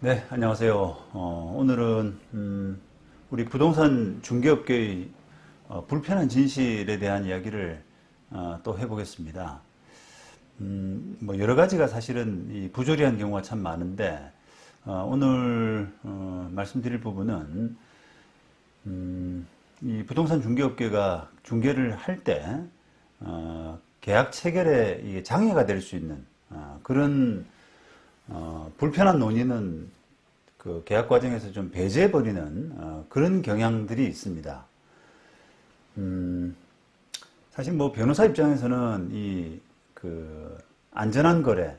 네, 안녕하세요. 오늘은 우리 부동산 중개업계의 불편한 진실에 대한 이야기를 또 해보겠습니다. 뭐 여러 가지가 사실은 이 부조리한 경우가 참 많은데 오늘 말씀드릴 부분은 이 부동산 중개업계가 중개를 할 때 계약 체결에 이게 장애가 될 수 있는 그런 불편한 논의는 그 계약 과정에서 좀 배제해버리는 그런 경향들이 있습니다. 사실 뭐 변호사 입장에서는 이 그 안전한 거래,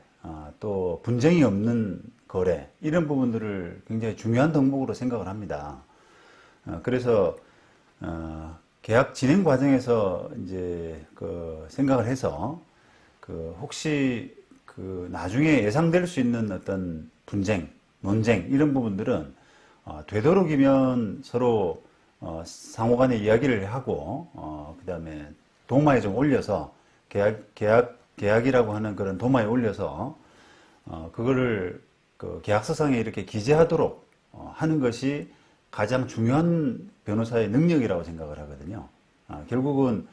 또 분쟁이 없는 거래 이런 부분들을 굉장히 중요한 덕목으로 생각을 합니다. 그래서 계약 진행 과정에서 이제 그 생각을 해서 그 혹시 그 나중에 예상될 수 있는 어떤 분쟁, 논쟁 이런 부분들은 되도록이면 서로 상호간에 이야기를 하고 그다음에 도마에 좀 올려서 계약이라고 하는 그런 도마에 올려서 그거를 그 계약서상에 이렇게 기재하도록 하는 것이 가장 중요한 변호사의 능력이라고 생각을 하거든요. 결국은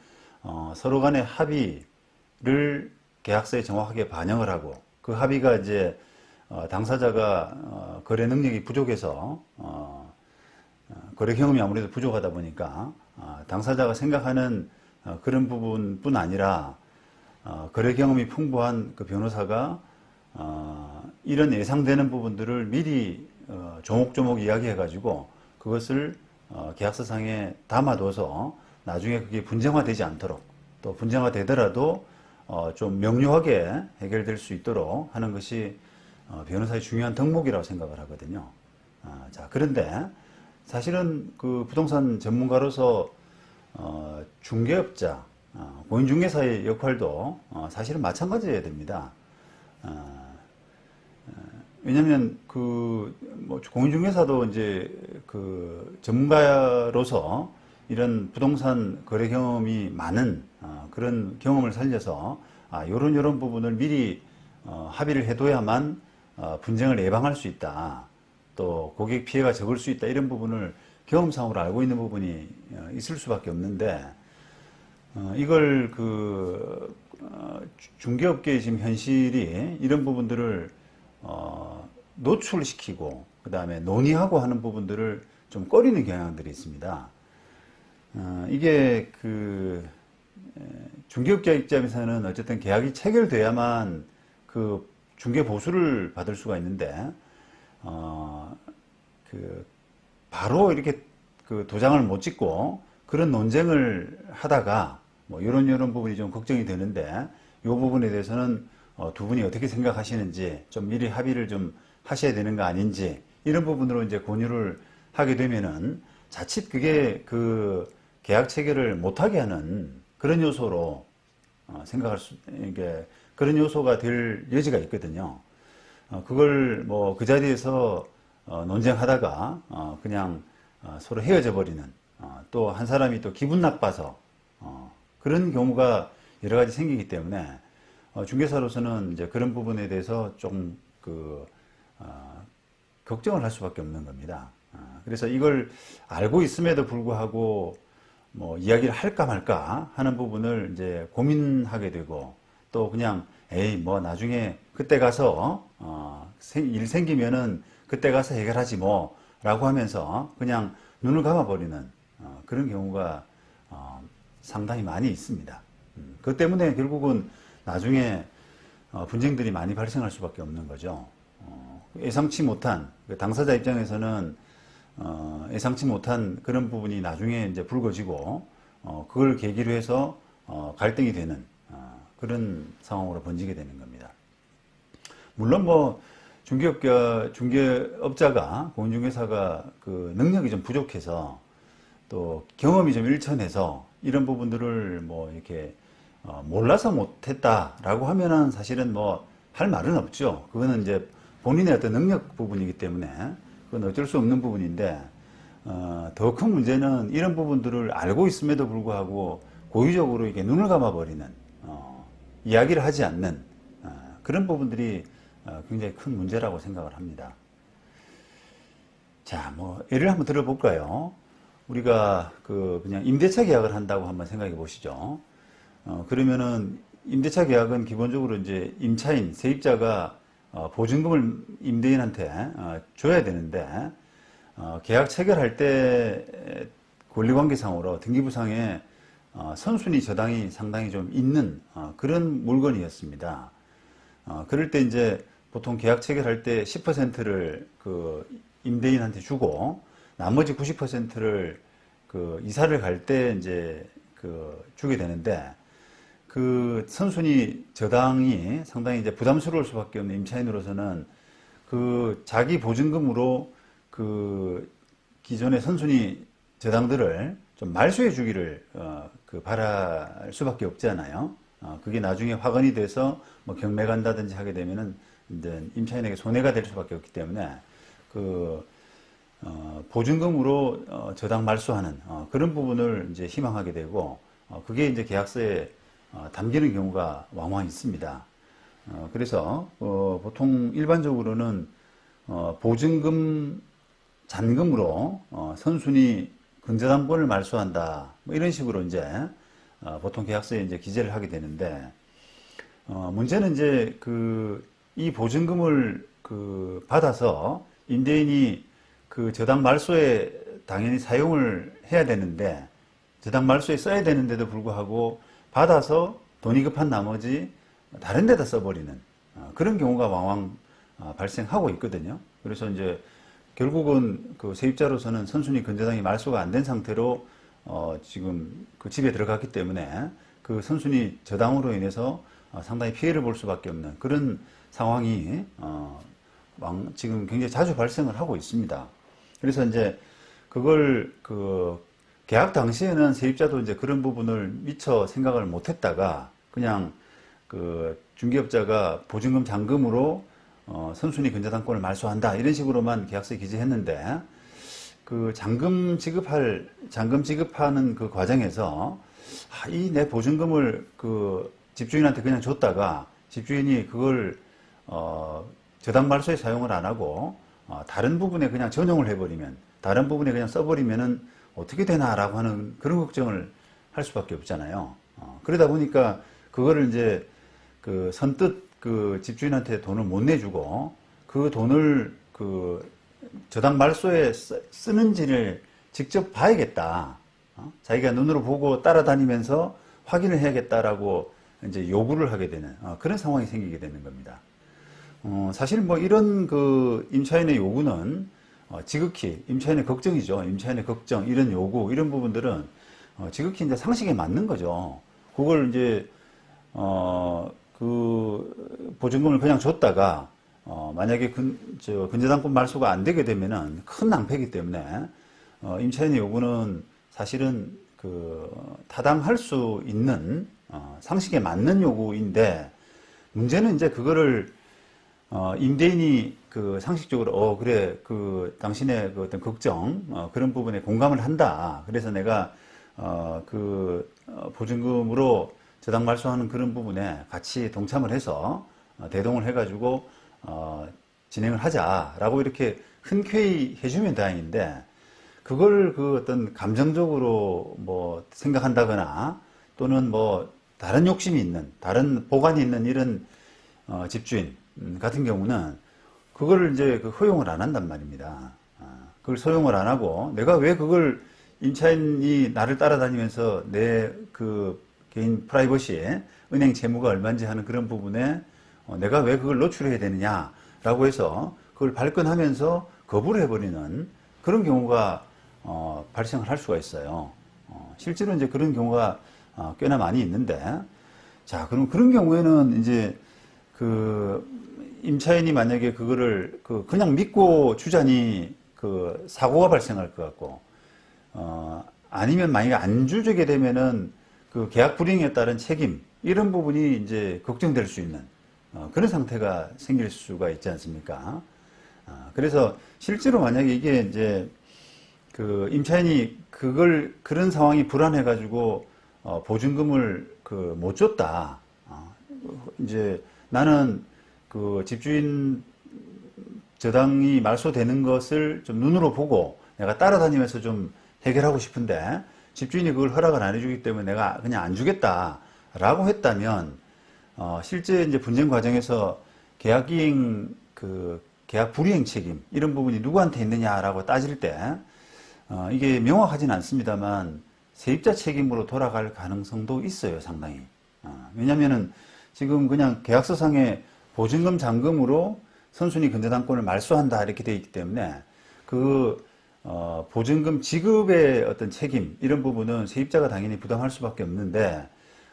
서로 간의 합의를 계약서에 정확하게 반영을 하고 그 합의가 이제 당사자가 거래 능력이 부족해서 거래 경험이 아무래도 부족하다 보니까 당사자가 생각하는 그런 부분뿐 아니라 거래 경험이 풍부한 그 변호사가 이런 예상되는 부분들을 미리 조목조목 이야기해 가지고 그것을 계약서상에 담아둬서 나중에 그게 분쟁화되지 않도록 또 분쟁화되더라도 좀 명료하게 해결될 수 있도록 하는 것이 변호사의 중요한 덕목이라고 생각을 하거든요. 자, 그런데 사실은 그 부동산 전문가로서 중개업자, 공인중개사의 역할도 사실은 마찬가지여야 됩니다. 왜냐하면 그뭐 공인중개사도 이제 그 전문가로서 이런 부동산 거래 경험이 많은 그런 경험을 살려서 요런 부분을 미리 합의를 해둬야만 분쟁을 예방할 수 있다. 또 고객 피해가 적을 수 있다. 이런 부분을 경험상으로 알고 있는 부분이 있을 수밖에 없는데 이걸 그 중개업계의 지금 현실이 이런 부분들을 노출시키고 그 다음에 논의하고 하는 부분들을 좀 꺼리는 경향들이 있습니다. 이게 그 중개업자 입장에서는 어쨌든 계약이 체결돼야만 그 중개 보수를 받을 수가 있는데 그 바로 이렇게 그 도장을 못 찍고 그런 논쟁을 하다가 뭐 이런 부분이 좀 걱정이 되는데 이 부분에 대해서는 두 분이 어떻게 생각하시는지 좀 미리 합의를 좀 하셔야 되는 거 아닌지 이런 부분으로 이제 권유를 하게 되면은 자칫 그게 그 계약 체결을 못하게 하는 그런 요소로 이게 그런 요소가 될 여지가 있거든요. 그걸 뭐 그 자리에서 논쟁하다가 그냥 서로 헤어져 버리는 또 한 사람이 또 기분 나빠서 그런 경우가 여러 가지 생기기 때문에 중개사로서는 이제 그런 부분에 대해서 좀 걱정을 할 수밖에 없는 겁니다. 그래서 이걸 알고 있음에도 불구하고 뭐 이야기를 할까 말까 하는 부분을 이제 고민하게 되고 또 그냥 에이 뭐 나중에 그때 가서 일 생기면은 그때 가서 해결하지 뭐 라고 하면서 그냥 눈을 감아버리는 그런 경우가 상당히 많이 있습니다. 그것 때문에 결국은 나중에 분쟁들이 많이 발생할 수밖에 없는 거죠. 예상치 못한 그 당사자 입장에서는 예상치 못한 그런 부분이 나중에 이제 불거지고 그걸 계기로 해서 갈등이 되는 그런 상황으로 번지게 되는 겁니다. 물론 뭐 중개업자가 공인중개사가 그 능력이 좀 부족해서 또 경험이 좀 일천해서 이런 부분들을 뭐 이렇게 몰라서 못했다라고 하면은 사실은 뭐 할 말은 없죠. 그거는 이제 본인의 어떤 능력 부분이기 때문에 그건 어쩔 수 없는 부분인데 더 큰 문제는 이런 부분들을 알고 있음에도 불구하고 고의적으로 이게 눈을 감아버리는 이야기를 하지 않는 그런 부분들이 굉장히 큰 문제라고 생각을 합니다. 자, 뭐 예를 한번 들어볼까요? 우리가 그냥 임대차 계약을 한다고 한번 생각해 보시죠. 그러면은 임대차 계약은 기본적으로 이제 임차인, 세입자가 보증금을 임대인한테 줘야 되는데 계약 체결할 때 권리관계상으로 등기부상에 선순위 저당이 상당히 좀 있는 그런 물건이었습니다. 그럴 때 이제 보통 계약 체결할 때 10%를 그 임대인한테 주고 나머지 90%를 그 이사를 갈 때 이제 그 주게 되는데 그 선순위 저당이 상당히 이제 부담스러울 수밖에 없는 임차인으로서는 그 자기 보증금으로 그 기존의 선순위 저당들을 좀 말소해 주기를 그 바랄 수밖에 없잖아요. 그게 나중에 확언이 돼서 뭐 경매 간다든지 하게 되면은 이제 임차인에게 손해가 될 수밖에 없기 때문에 그 보증금으로 저당 말소하는 그런 부분을 이제 희망하게 되고 그게 이제 계약서에 담기는 경우가 왕왕 있습니다. 그래서 보통 일반적으로는 보증금 잔금으로 선순위 근저당권을 말소한다 뭐 이런 식으로 이제 보통 계약서에 이제 기재를 하게 되는데 문제는 이제 이 보증금을 받아서 임대인이 그 저당 말소에 당연히 사용을 해야 되는데 저당 말소에 써야 되는데도 불구하고 받아서 돈이 급한 나머지 다른 데다 써버리는 그런 경우가 왕왕 발생하고 있거든요. 그래서 이제 결국은 그 세입자로서는 선순위 근저당이 말소가 안 된 상태로 지금 그 집에 들어갔기 때문에 그 선순위 저당으로 인해서 상당히 피해를 볼 수밖에 없는 그런 상황이 지금 굉장히 자주 발생을 하고 있습니다. 그래서 이제 그걸 계약 당시에는 세입자도 이제 그런 부분을 미처 생각을 못 했다가 그냥 중개업자가 보증금 잔금으로 선순위 근저당권을 말소한다 이런 식으로만 계약서에 기재했는데 그 잔금 지급하는 그 과정에서 이 내 보증금을 그 집주인한테 그냥 줬다가 집주인이 그걸 저당 말소에 사용을 안 하고 다른 부분에 그냥 전용을 해버리면 다른 부분에 그냥 써버리면은 어떻게 되나라고 하는 그런 걱정을 할 수밖에 없잖아요. 그러다 보니까 그거를 이제 선뜻 집주인한테 돈을 못 내주고 그 돈을 저당 말소에 쓰는지를 직접 봐야겠다. 자기가 눈으로 보고 따라다니면서 확인을 해야겠다라고 이제 요구를 하게 되는 그런 상황이 생기게 되는 겁니다. 사실 뭐 이런 임차인의 요구는 지극히 임차인의 걱정이죠. 임차인의 걱정, 이런 요구, 이런 부분들은 지극히 이제 상식에 맞는 거죠. 그걸 이제 보증금을 그냥 줬다가 만약에 근저당권 말소가 안 되게 되면은 큰 낭패이기 때문에 임차인의 요구는 사실은 타당할 수 있는 상식에 맞는 요구인데 문제는 이제 그거를 임대인이 상식적으로 그래 당신의 어떤 걱정 그런 부분에 공감을 한다. 그래서 내가 보증금으로 저당 말소하는 그런 부분에 같이 동참을 해서 대동을 해가지고 진행을 하자라고 이렇게 흔쾌히 해주면 다행인데 그걸 어떤 감정적으로 뭐 생각한다거나 또는 뭐 다른 욕심이 있는 다른 보관이 있는 이런 집주인 같은 경우는 그거를 이제 허용을 안 한단 말입니다. 그걸 소용을 안 하고 내가 왜 그걸 임차인이 나를 따라다니면서 내 개인 프라이버시에 은행 채무가 얼마인지 하는 그런 부분에 내가 왜 그걸 노출해야 되느냐라고 해서 그걸 발끈하면서 거부를 해버리는 그런 경우가 발생을 할 수가 있어요. 실제로 이제 그런 경우가 꽤나 많이 있는데 자, 그럼 그런 경우에는 이제 임차인이 만약에 그거를 그냥 믿고 주자니 사고가 발생할 것 같고 아니면 만약에 안 주게 되면은 계약 불이행에 따른 책임 이런 부분이 이제 걱정될 수 있는 그런 상태가 생길 수가 있지 않습니까? 그래서 실제로 만약에 이게 이제 임차인이 그런 상황이 불안해가지고 보증금을 못 줬다. 이제 나는 집주인 저당이 말소되는 것을 좀 눈으로 보고 내가 따라다니면서 좀 해결하고 싶은데 집주인이 그걸 허락을 안 해주기 때문에 내가 그냥 안 주겠다라고 했다면 실제 이제 분쟁 과정에서 계약이행 계약 불이행 책임 이런 부분이 누구한테 있느냐라고 따질 때 이게 명확하진 않습니다만 세입자 책임으로 돌아갈 가능성도 있어요, 상당히. 왜냐면은 지금 그냥 계약서상에 보증금 잔금으로 선순위 근저당권을 말소한다 이렇게 되어 있기 때문에 보증금 지급의 어떤 책임 이런 부분은 세입자가 당연히 부담할 수밖에 없는데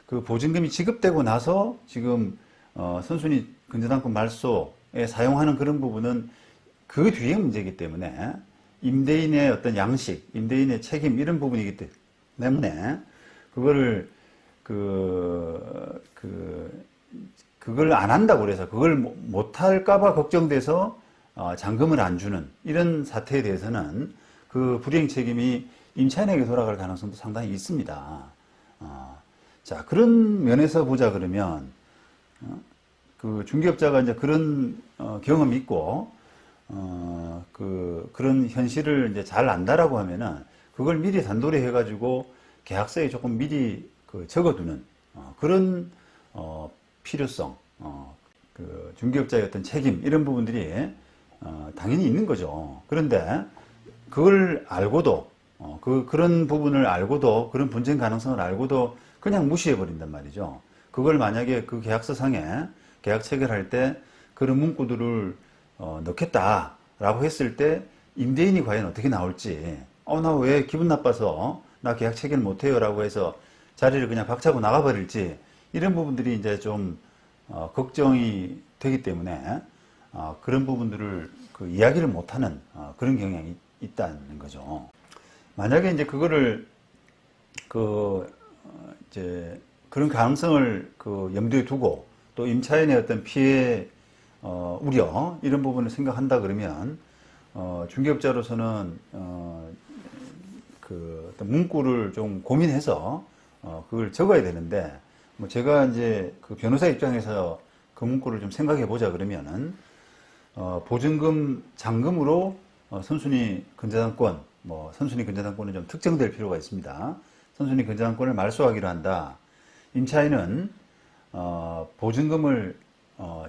그 보증금이 지급되고 나서 지금 선순위 근저당권 말소에 사용하는 그런 부분은 그 뒤에 문제이기 때문에 임대인의 어떤 양식, 임대인의 책임 이런 부분이기 때문에 그거를 그걸 안 한다고 그래서 그걸 못 할까봐 걱정돼서 잔금을 안 주는 이런 사태에 대해서는 그 불이행 책임이 임차인에게 돌아갈 가능성도 상당히 있습니다. 자, 그런 면에서 보자 그러면 그 중개업자가 이제 그런 경험이 있고 그런 현실을 이제 잘 안다라고 하면은 그걸 미리 단도리 해가지고 계약서에 조금 미리 적어두는 그런 필요성, 그 중개업자의 어떤 책임 이런 부분들이 당연히 있는 거죠. 그런데 그걸 알고도 그런 부분을 알고도 그런 분쟁 가능성을 알고도 그냥 무시해 버린단 말이죠. 그걸 만약에 그 계약서상에 계약 체결할 때 그런 문구들을 넣겠다라고 했을 때 임대인이 과연 어떻게 나올지 나 왜 기분 나빠서 나 계약 체결 못해요 라고 해서 자리를 그냥 박차고 나가버릴지 이런 부분들이 이제 좀 걱정이 되기 때문에 그런 부분들을 이야기를 못하는 그런 경향이 있다는 거죠. 만약에 이제 그거를 이제 그런 가능성을 염두에 두고 또 임차인의 어떤 피해 우려 이런 부분을 생각한다 그러면 중개업자로서는 어떤 문구를 좀 고민해서 그걸 적어야 되는데 뭐 제가 이제 그 변호사 입장에서 그 문구를 좀 생각해 보자 그러면은 보증금 잔금으로 선순위 근저당권 선순위 근저당권은 좀 특정될 필요가 있습니다. 선순위 근저당권을 말소하기로 한다. 임차인은 보증금을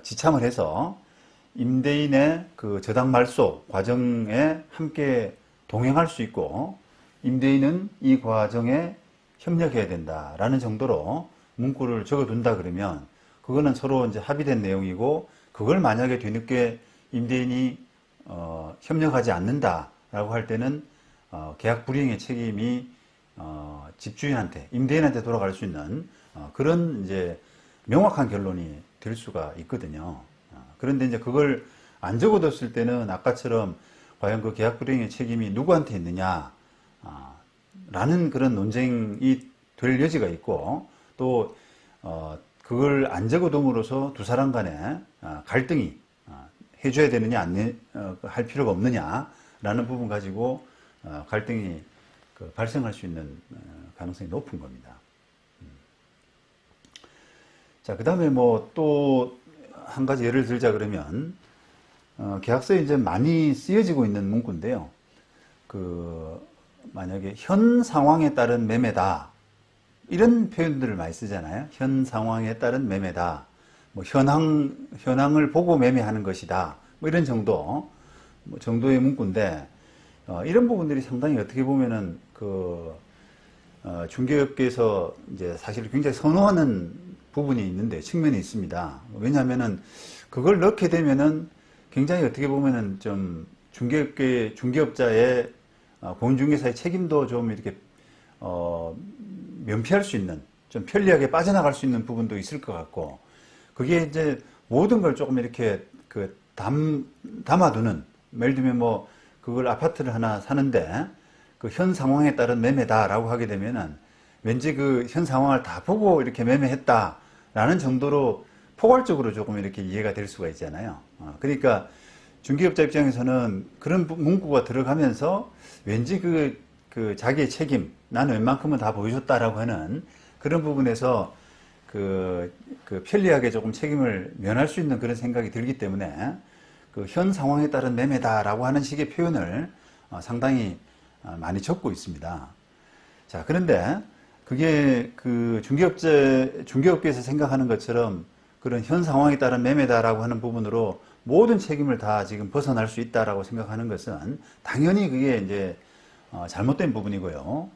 지참을 해서 임대인의 그 저당 말소 과정에 함께 동행할 수 있고 임대인은 이 과정에 협력해야 된다라는 정도로 문구를 적어둔다 그러면 그거는 서로 이제 합의된 내용이고 그걸 만약에 뒤늦게 임대인이 협력하지 않는다라고 할 때는 계약 불이행의 책임이 집주인한테 임대인한테 돌아갈 수 있는 그런 이제 명확한 결론이 될 수가 있거든요. 그런데 이제 그걸 안 적어뒀을 때는 아까처럼 과연 그 계약 불이행의 책임이 누구한테 있느냐 라는 그런 논쟁이 될 여지가 있고 또 그걸 안 적어둠으로써 두 사람 간에 갈등이 해줘야 되느냐 할 필요가 없느냐 라는 부분 가지고 갈등이 발생할 수 있는 가능성이 높은 겁니다. 자, 그 다음에 뭐 또 한 가지 예를 들자 그러면 계약서에 이제 많이 쓰여지고 있는 문구인데요. 만약에 현 상황에 따른 매매다 이런 표현들을 많이 쓰잖아요. 현 상황에 따른 매매다. 뭐 현황을 보고 매매하는 것이다. 뭐 이런 정도의 문구인데 이런 부분들이 상당히 어떻게 보면은 중개업계에서 이제 사실 굉장히 선호하는 부분이 있는데 측면이 있습니다. 왜냐하면은 그걸 넣게 되면은 굉장히 어떻게 보면은 좀 중개업자의 공인중개사의 책임도 좀 이렇게 면피할 수 있는 좀 편리하게 빠져나갈 수 있는 부분도 있을 것 같고 그게 이제 모든 걸 조금 이렇게 담아두는 예를 들면 뭐 그걸 아파트를 하나 사는데 그 현 상황에 따른 매매다라고 하게 되면은 왠지 그 현 상황을 다 보고 이렇게 매매했다라는 정도로 포괄적으로 조금 이렇게 이해가 될 수가 있잖아요. 그러니까 중개업자 입장에서는 그런 문구가 들어가면서 왠지 그 자기의 책임, 나는 웬만큼은 다 보여줬다라고 하는 그런 부분에서 그 편리하게 조금 책임을 면할 수 있는 그런 생각이 들기 때문에 그 현 상황에 따른 매매다라고 하는 식의 표현을 상당히 많이 적고 있습니다. 자, 그런데 그게 그 중개업계에서 생각하는 것처럼 그런 현 상황에 따른 매매다라고 하는 부분으로 모든 책임을 다 지금 벗어날 수 있다라고 생각하는 것은 당연히 그게 이제 잘못된 부분이고요.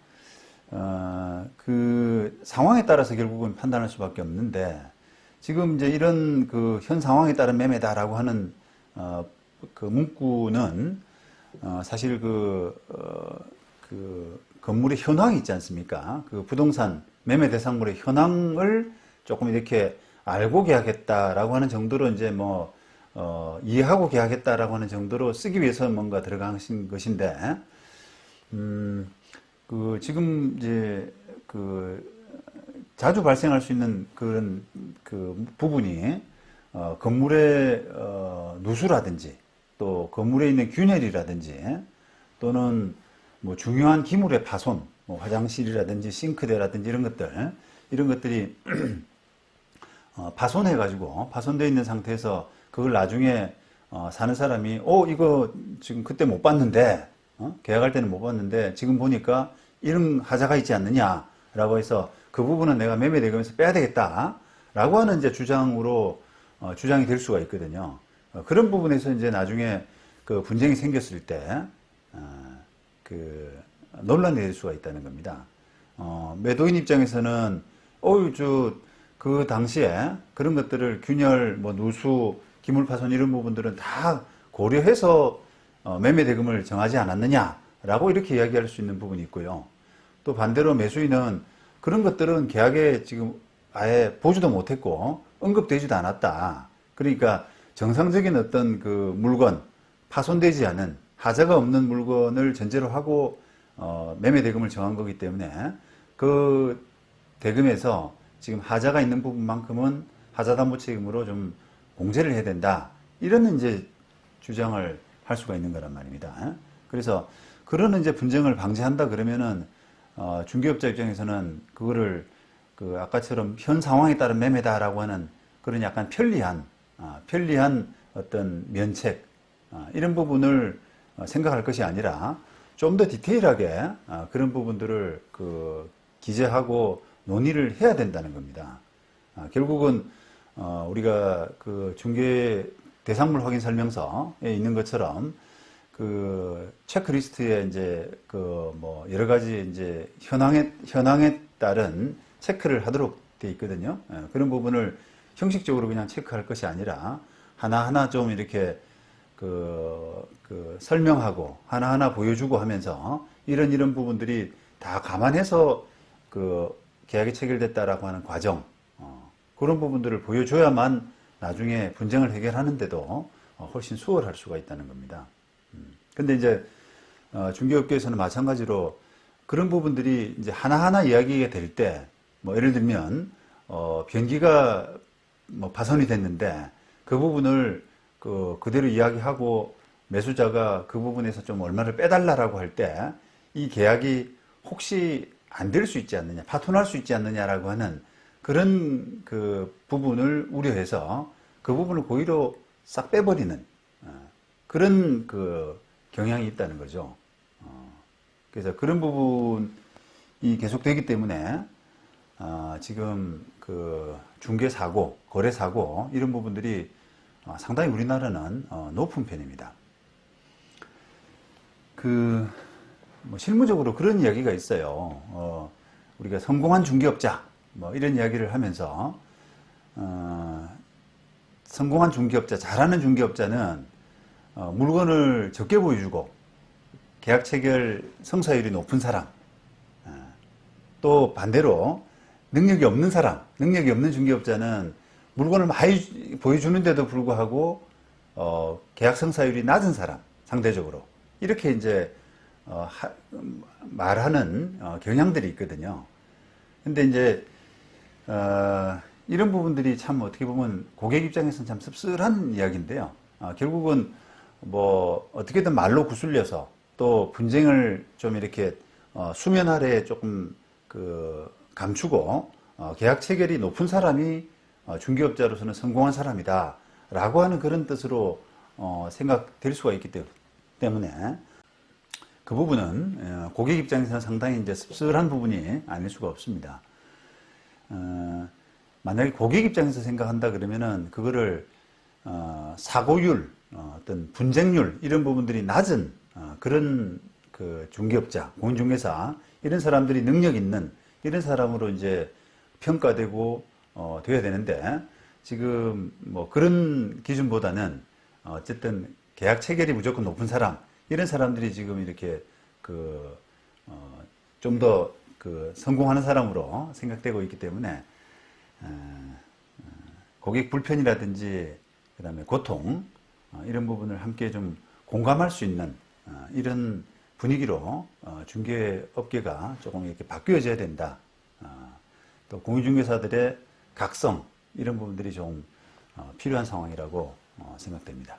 그 상황에 따라서 결국은 판단할 수밖에 없는데 지금 이제 이런 그 현 상황에 따른 매매다라고 하는 그 문구는 사실 그 건물의 현황이 있지 않습니까? 그 부동산 매매 대상물의 현황을 조금 이렇게 알고 계약했다라고 하는 정도로 이제 뭐 이해하고 계약했다라고 하는 정도로 쓰기 위해서 뭔가 들어간 것인데 그 지금 이제 그 자주 발생할 수 있는 그런 그 부분이 건물의 누수라든지 또 건물에 있는 균열이라든지 또는 뭐 중요한 기물의 파손, 뭐 화장실이라든지 싱크대라든지 이런 것들이 파손해가지고 파손되어 있는 상태에서 그걸 나중에 사는 사람이 이거 지금 그때 못 봤는데 계약할 때는 못 봤는데 지금 보니까 이런 하자가 있지 않느냐라고 해서 그 부분은 내가 매매대금에서 빼야 되겠다라고 하는 이제 주장이 될 수가 있거든요. 그런 부분에서 이제 나중에 그 분쟁이 생겼을 때 그 논란이 될 수가 있다는 겁니다. 매도인 입장에서는 그 당시에 그런 것들을 균열, 뭐 누수, 기물 파손 이런 부분들은 다 고려해서 매매 대금을 정하지 않았느냐라고 이렇게 이야기할 수 있는 부분이 있고요. 또 반대로 매수인은 그런 것들은 계약에 지금 아예 보지도 못했고 언급되지도 않았다. 그러니까 정상적인 어떤 그 물건, 파손되지 않은 하자가 없는 물건을 전제로 하고 매매 대금을 정한 거기 때문에 그 대금에서 지금 하자가 있는 부분만큼은 하자담보 책임으로 좀 공제를 해야 된다. 이런 이제 주장을 할 수가 있는 거란 말입니다. 그래서 그런 이제 분쟁을 방지한다 그러면은 중개업자 입장에서는 그거를 그 아까처럼 현 상황에 따른 매매다라고 하는 그런 약간 편리한 어떤 면책 이런 부분을 생각할 것이 아니라 좀 더 디테일하게 그런 부분들을 그 기재하고 논의를 해야 된다는 겁니다. 결국은 우리가 그 중개 대상물 확인 설명서에 있는 것처럼 그 체크리스트에 이제 그 뭐 여러 가지 이제 현황에 따른 체크를 하도록 돼 있거든요. 그런 부분을 형식적으로 그냥 체크할 것이 아니라 하나하나 좀 이렇게 그 설명하고 하나하나 보여주고 하면서 이런 부분들이 다 감안해서 그 계약이 체결됐다라고 하는 과정, 그런 부분들을 보여줘야만 나중에 분쟁을 해결하는데도 훨씬 수월할 수가 있다는 겁니다. 근데 이제 중개업계에서는 마찬가지로 그런 부분들이 이제 하나하나 이야기가 될 때, 뭐 예를 들면 변기가 뭐 파손이 됐는데 그 부분을 그대로 이야기하고 매수자가 그 부분에서 좀 얼마를 빼달라라고 할 때 이 계약이 혹시 안 될 수 있지 않느냐, 파토날 수 있지 않느냐라고 하는 그런 그 부분을 우려해서 그 부분을 고의로 싹 빼버리는 그런 그 경향이 있다는 거죠. 그래서 그런 부분이 계속되기 때문에 지금 그 중개사고, 거래사고 이런 부분들이 상당히 우리나라는 높은 편입니다. 뭐 실무적으로 그런 이야기가 있어요. 우리가 성공한 중개업자, 뭐 이런 이야기를 하면서, 성공한 중개업자, 잘하는 중개업자는 물건을 적게 보여주고 계약 체결 성사율이 높은 사람, 또 반대로 능력이 없는 사람, 능력이 없는 중개업자는 물건을 많이 보여주는데도 불구하고 계약 성사율이 낮은 사람, 상대적으로 이렇게 이제 말하는 경향들이 있거든요. 근데 이제 이런 부분들이 참 어떻게 보면 고객 입장에서는 참 씁쓸한 이야기인데요. 결국은 뭐 어떻게든 말로 구슬려서 또 분쟁을 좀 이렇게 수면 아래에 조금 그 감추고 계약 체결이 높은 사람이 중개업자로서는 성공한 사람이다 라고 하는 그런 뜻으로 생각될 수가 있기 때문에 그 부분은 고객 입장에서는 상당히 이제 씁쓸한 부분이 아닐 수가 없습니다. 만약에 고객 입장에서 생각한다 그러면은 그거를 사고율, 어떤 분쟁률 이런 부분들이 낮은 그런 그 중개업자, 공인중개사 이런 사람들이 능력 있는 이런 사람으로 이제 평가되고 돼야 되는데 지금 뭐 그런 기준보다는 어쨌든 계약 체결이 무조건 높은 사람 이런 사람들이 지금 이렇게 그 좀 더 그 성공하는 사람으로 생각되고 있기 때문에 고객 불편이라든지 그다음에 고통 이런 부분을 함께 좀 공감할 수 있는 이런 분위기로 중개업계가 조금 이렇게 바뀌어져야 된다. 또 공인중개사들의 각성 이런 부분들이 좀 필요한 상황이라고 생각됩니다.